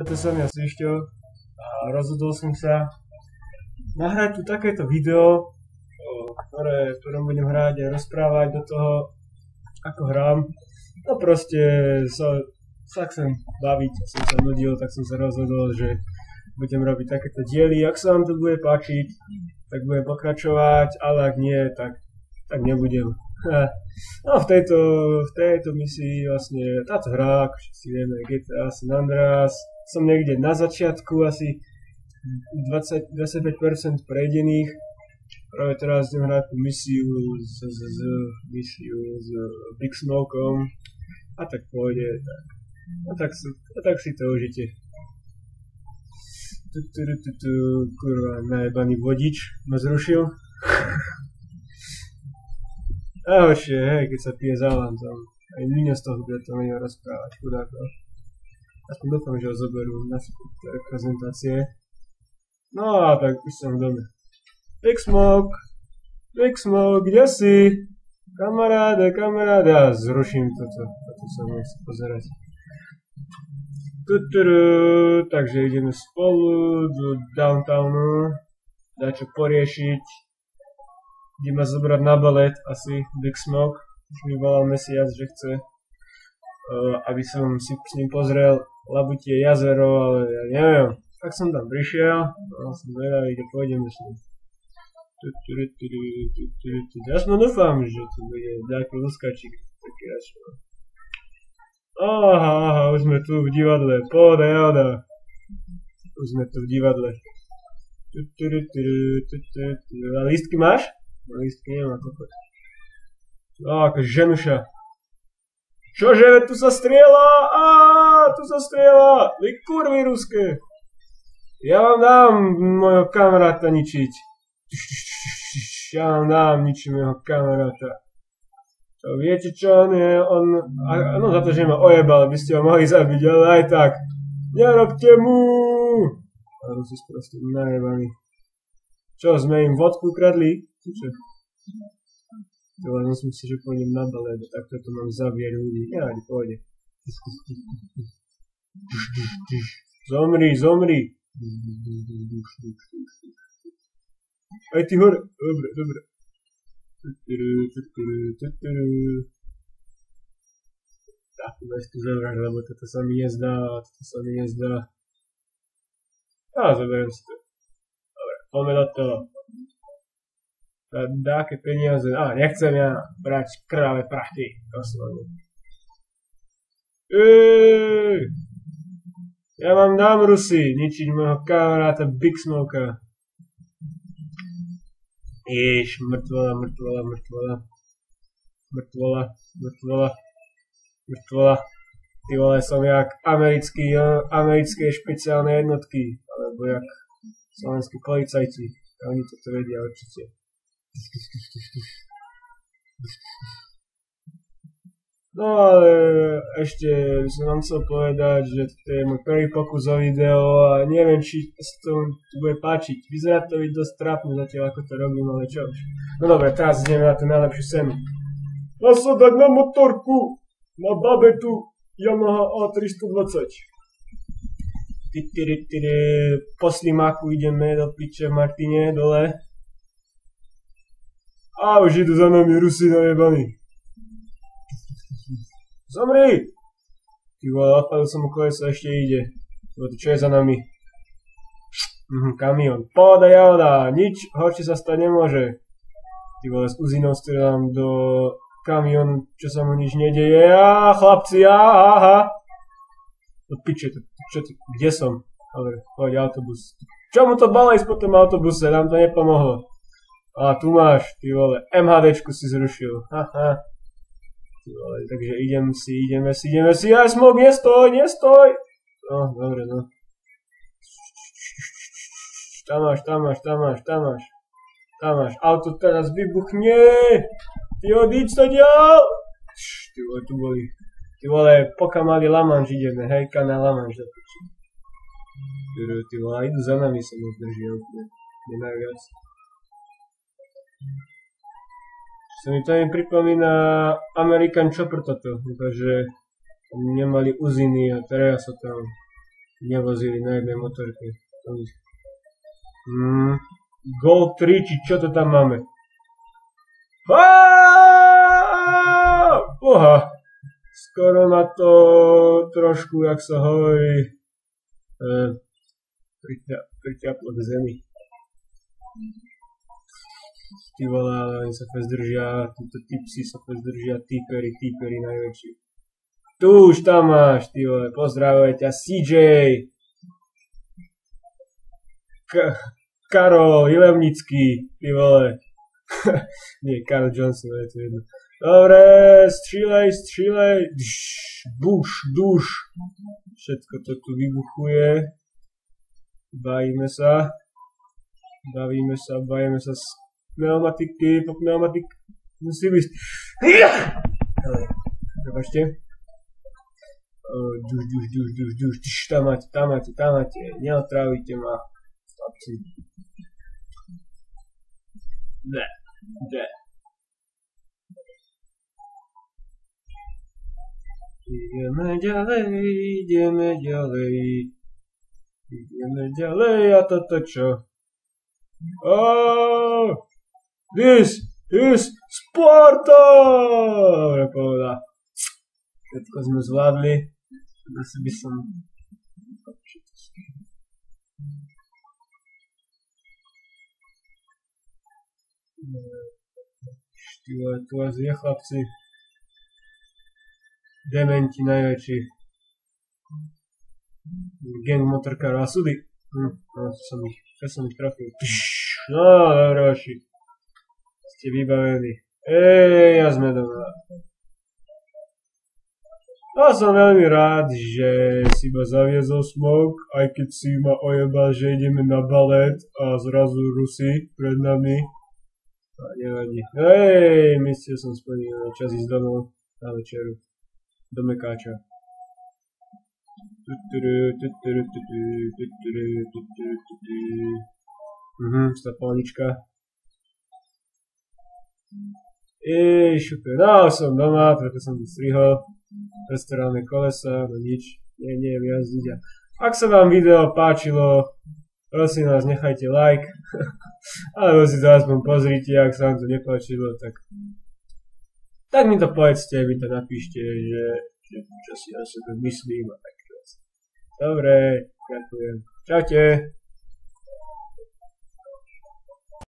To som ja Svišťo a rozhodol som sa nahrať tu takéto video, ktorom budem hrať a rozprávať do toho, ako hrám. No proste sa chcem baviť, som sa nudil, tak som sa rozhodol, že budem robiť takéto diely. Ak sa vám to bude páčiť, tak budem pokračovať, ale ak nie, tak nebudem. No v tejto misii vlastne táto hra, ako všetci vieme, GTA San Andreas, som niekde na začiatku, asi 25% prejdených. Práve teraz idem hrať misiu s Big Smokom a tak pôjde. Tak si to užite. Kurva, najebaný vodič ma zrušil. Ahojšie, hej, keď sa pije závan tam. Aj Míňa z toho bude to menej rozprávať, chudáko. Aspoň dúfam, že ho zoberú na reprezentácie. No a tak už som v dome. Big Smoke, kde si? Kamaráde, zruším toto sa nechce pozerať. Takže ideme spolu do downtownu, dať čo poriešiť. Ide ma zobrať na balet, asi Big Smoke. Už mi volal mesiac, že chce, aby som si s ním pozrel Labutie jazero, ale ja neviem. Tak som tam prišiel, som zvedavý, kde pôjdeme s ním. Aspoň dúfam, že to bude nejaký luskačík. Taký račo. Aha, už sme tu v divadle, pohoda jada. Už sme tu v divadle. A lístky máš? Lístky nemá, kokot. Aká ženuša. Čože, tu sa strieľa! Tu sa strieľa! Vy kurvy ruské! Ja vám dám mojho kamaráta ničiť. Ja vám dám ničiť mojho kamaráta. To viete čo, on je, no za to, že ma ojebal, by ste ho mohli zabiť, ale aj tak. Nerobte mu! A Rusi proste najebaní. Čo, sme im vodku kradli? Čo? Ale myslím si, že pôjdem na balet, takto to mám zabieť ľudí. Ja, pôjde. Zomri. Aj ty hore. Dobre. Tak, daj tu zobrať, lebo toto sa mi nezdá. Zoberiem si to. Dobre, poďme do toho. Dáke peniaze, nechcem ja brať krvavé prachy. Ja vám dám Rusi, ničiť môjho kamaráta Big Smoka. Mŕtvola. Ty vole, som jak americké špeciálne jednotky, alebo jak slovenskí policajti. Oni to vedia určite. No ale ešte by som vám chcel povedať, že to je môj prvý pokus o video a neviem, či sa to bude páčiť. Vyzerá to byť dosť trápne zatiaľ, ako to robím, ale čo už. No dobre, teraz ideme na tú najlepšiu scénu. Nasadať na motorku, na babetu Yamaha A320. Po slimáku ideme do piče v Martine, dole. A už idú za nami Rusi najebaní. Zomri! Ty vole, odpadol som mu koleso, ešte ide. Čo je za nami? Kamión. Pohoda javoda, nič horšie sa stať nemôže. Ty vole, s Uzinou strieľam do kamiónu, čo sa mu nič nedeje. Chlapci, aha. Piče, kde som? Dobre, poď, autobus. Čo mu to balejs po tom autobuse, nám to nepomohlo. Tu máš, ty vole, MHDčku si zrušil, haha. Ty vole, takže ideme si, aj Smok, nestoj! No, dobre, no. Tam máš, auto teraz vybuchne! Ty odíď sa ďal! Ty vole, tu boli. Ty vole, pokiaľ mali La Manche ideme, hejka na La Manche. Ty vole, idú za nami, som udrží, nemajú viac. Sa mi to pripomína American Chopper toto, takže nemali uziny a teraz sa tam nevozili na jednej motorke. Gold 3, či čo to tam máme? Boha! Skoro ma to trošku, jak sa hovorí, priťaplo k zemi. Ty vole, ale oni sa fest držia, títo tipsy sa fest držia, típeri najväčší. Tu už tam máš, ty vole, pozdravuje ťa CJ! Karol Ilevnický, ty vole. Nie, Karol Johnson, je to jedno. Dobre, střílej, duš. Všetko to tu vybuchuje. Bavíme sa z pneumatiky, po pneumatik musí byť. Prepačte. Duš, tam máte, neotrávite ma. Chlapci. Ne. Ideme ďalej a toto čo? This is Sparta! Dobre povedal. Všetko sme zvládli. Zase by som... Štýle, tu vás je chlapci. Dementi najväčší. Gang motorkárov a sudy. Ja som ich trafil. No, dobre vaši. Ste vybavení. Ja sme doma. A som veľmi rád, že si ma zaviezol Smok, aj keď si ma ojebal, že ideme na balet a zrazu Rusi pred nami. A nevadí. Myslel som splnil čas ísť domov na večeru. Do Mekáča. Stapalnička. Šupe. No, som doma, preto som strihol. Restorálne kolesa, no nič. Neviem jazdiť. Ak sa vám video páčilo, prosím vás, nechajte like. Alebo si to aspoň pozrite, ak sa vám to nepáčilo, tak mi to povedzte, mi to napíšte, že čo si o sebe myslím a tak. Dobre, ďakujem. Čaute.